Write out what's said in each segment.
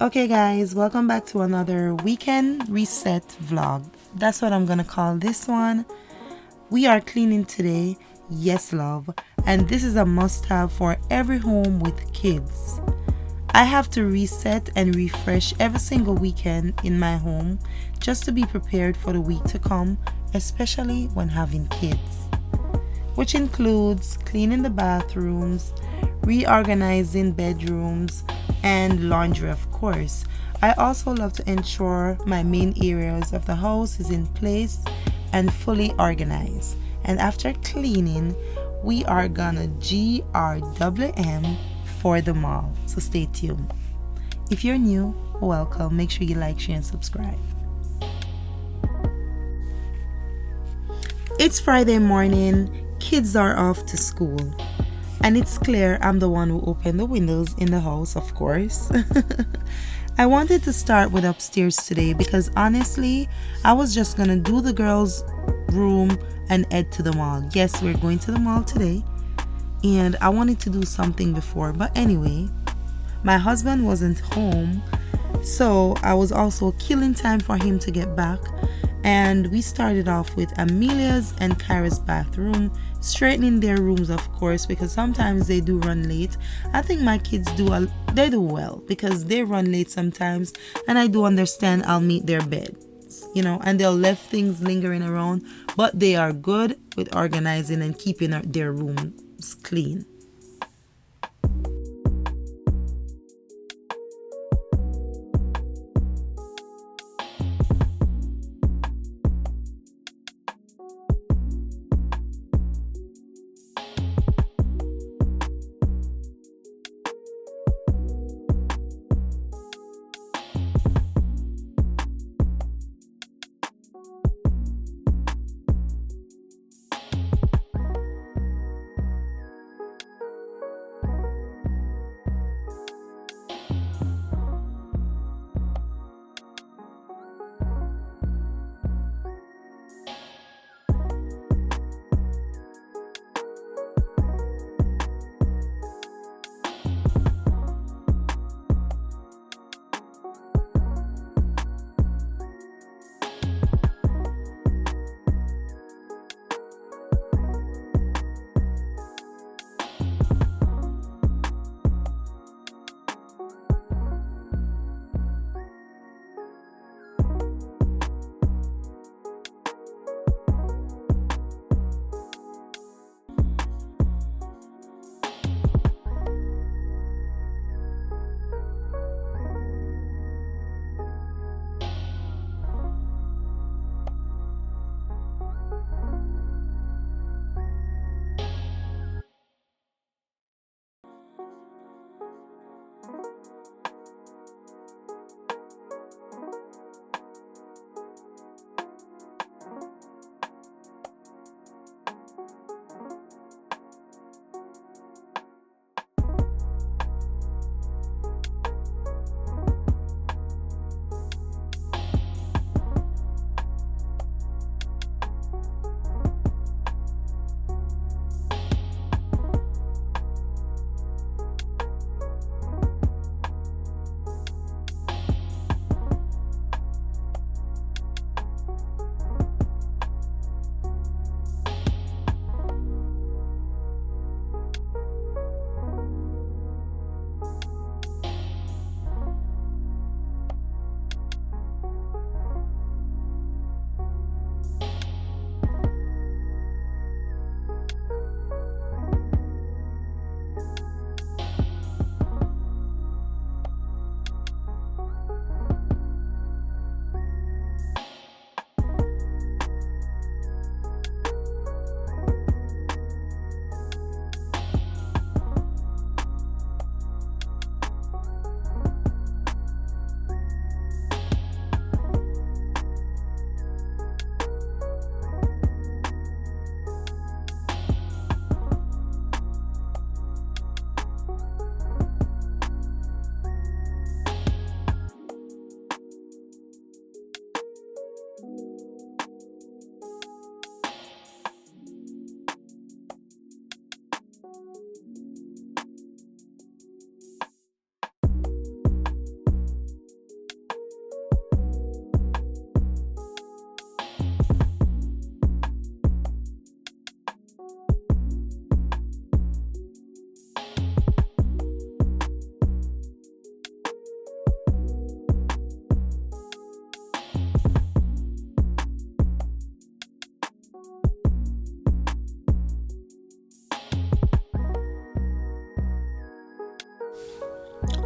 Okay, guys, welcome back to another weekend reset vlog. That's what I'm gonna call this one. We are cleaning today, yes, love, and this is a must have for every home with kids. I have to reset and refresh every single weekend in my home just to be prepared for the week to come, especially when having kids, which includes cleaning the bathrooms, reorganizing bedrooms, and laundry, of course. I also love to ensure my main areas of the house is in place and fully organized. And after cleaning, we are gonna GRWM for the mall. So stay tuned. If you're new, welcome. Make sure you like, share, and subscribe. It's Friday morning, kids are off to school. And it's clear I'm the one who opened the windows in the house, of course. I wanted to start with upstairs today because honestly, I was just gonna do the girls' room and head to the mall. Yes, we're going to the mall today. And I wanted to do something before, but anyway, my husband wasn't home, so I was also killing time for him to get back. And we started off with Amelia's and Kyra's bathroom, straightening their rooms, of course, because sometimes they do run late. I think my kids they do well because they run late sometimes, and I do understand I'll meet their beds, and they'll left things lingering around, but they are good with organizing and keeping their rooms clean.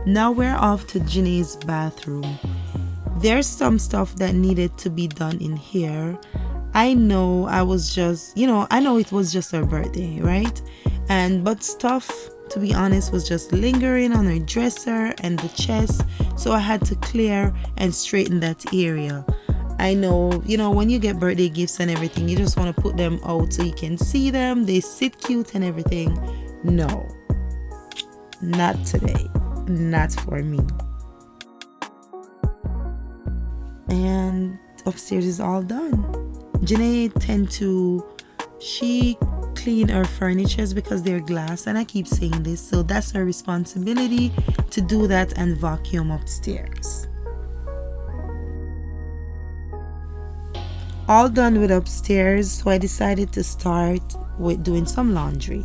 Now we're off to Janae's bathroom. There's some stuff that needed to be done in here. I know I know it was just her birthday, right? But stuff, to be honest, was just lingering on her dresser and the chest, so I had to clear and straighten that area. I know, when you get birthday gifts and everything, you just want to put them out so you can see them, they sit cute and everything. No, not today, not for me. And upstairs is all done. Janae she clean her furnitures because they're glass, and I keep saying this, so that's her responsibility to do that and vacuum upstairs. All done with upstairs, so I decided to start with doing some laundry.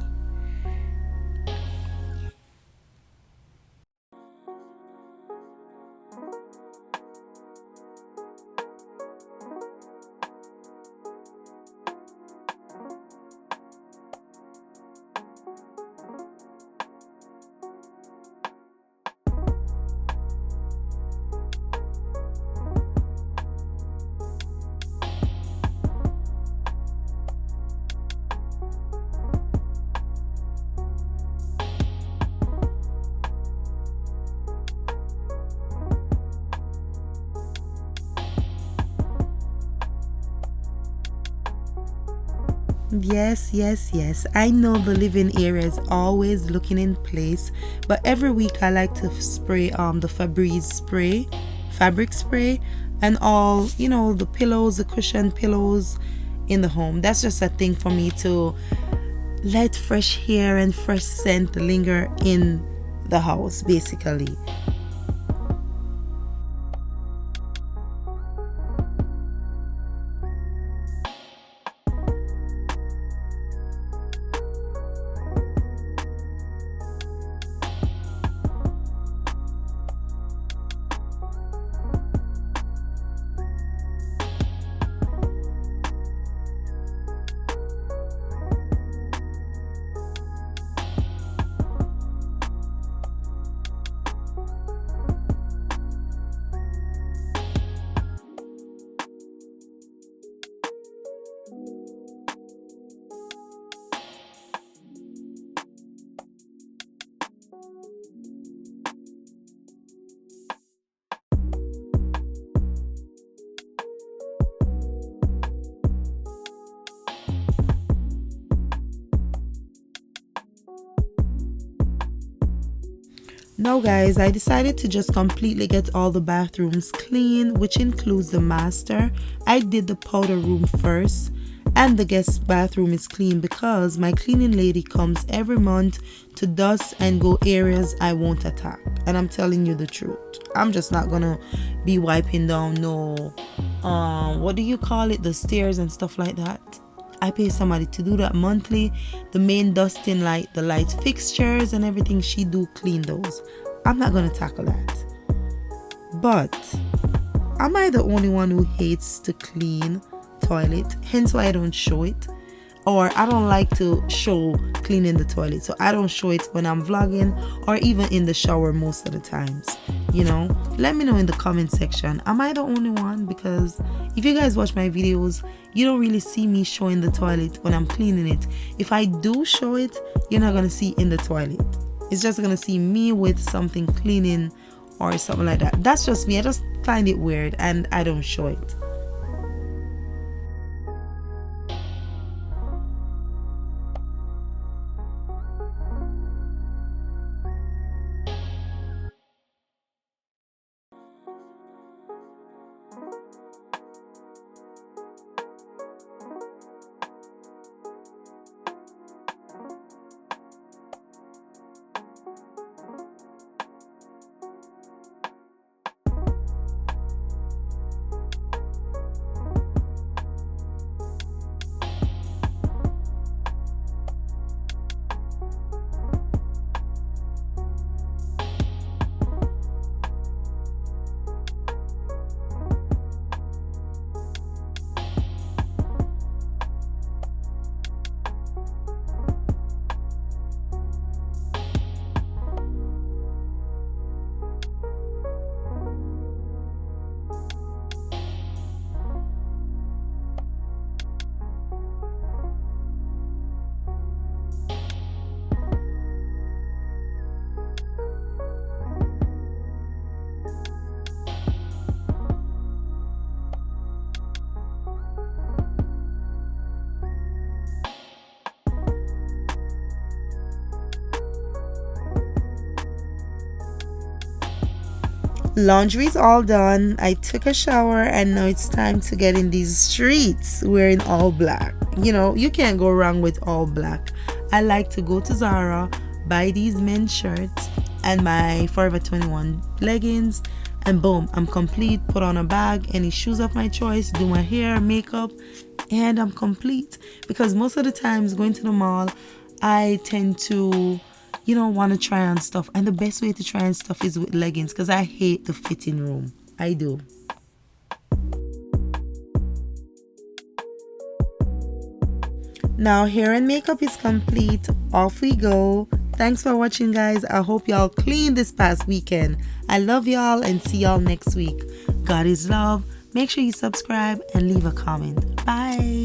Yes. I know the living area is always looking in place, but every week I like to spray the Febreze spray, fabric spray, and all, the pillows, the cushion pillows in the home. That's just a thing for me to let fresh air and fresh scent linger in the house, basically. Now guys, I decided to just completely get all the bathrooms clean, which includes the master. I did the powder room first, and the guest bathroom is clean because my cleaning lady comes every month to dust and go areas I won't attack. And I'm telling you the truth, I'm just not gonna be wiping down what do you call it, the stairs and stuff like that. I pay somebody to do that monthly. The main dusting, like the light fixtures and everything, she do clean those. I'm not gonna tackle that. But am I the only one who hates to clean toilet? Hence why I don't show it. Or I don't like to show cleaning the toilet, so I don't show it when I'm vlogging or even in the shower most of the times. Let me know in the comment section, am I the only one? Because if you guys watch my videos, you don't really see me showing the toilet when I'm cleaning it. If I do show it, you're not gonna see in the toilet. It's just gonna see me with something cleaning or something like that. That's just me. I just find it weird and I don't show it. Laundry's all done. I took a shower and now it's time to get in these streets wearing all black. You know, you can't go wrong with all black. I like to go to Zara, buy these men's shirts and my Forever 21 leggings, and boom, I'm complete. Put on a bag, any shoes of my choice, do my hair, makeup, and I'm complete. Because most of the times going to the mall, I tend to want to try on stuff. And the best way to try on stuff is with leggings because I hate the fitting room. I do. Now hair and makeup is complete. Off we go. Thanks for watching, guys. I hope y'all cleaned this past weekend. I love y'all and see y'all next week. God is love. Make sure you subscribe and leave a comment. Bye.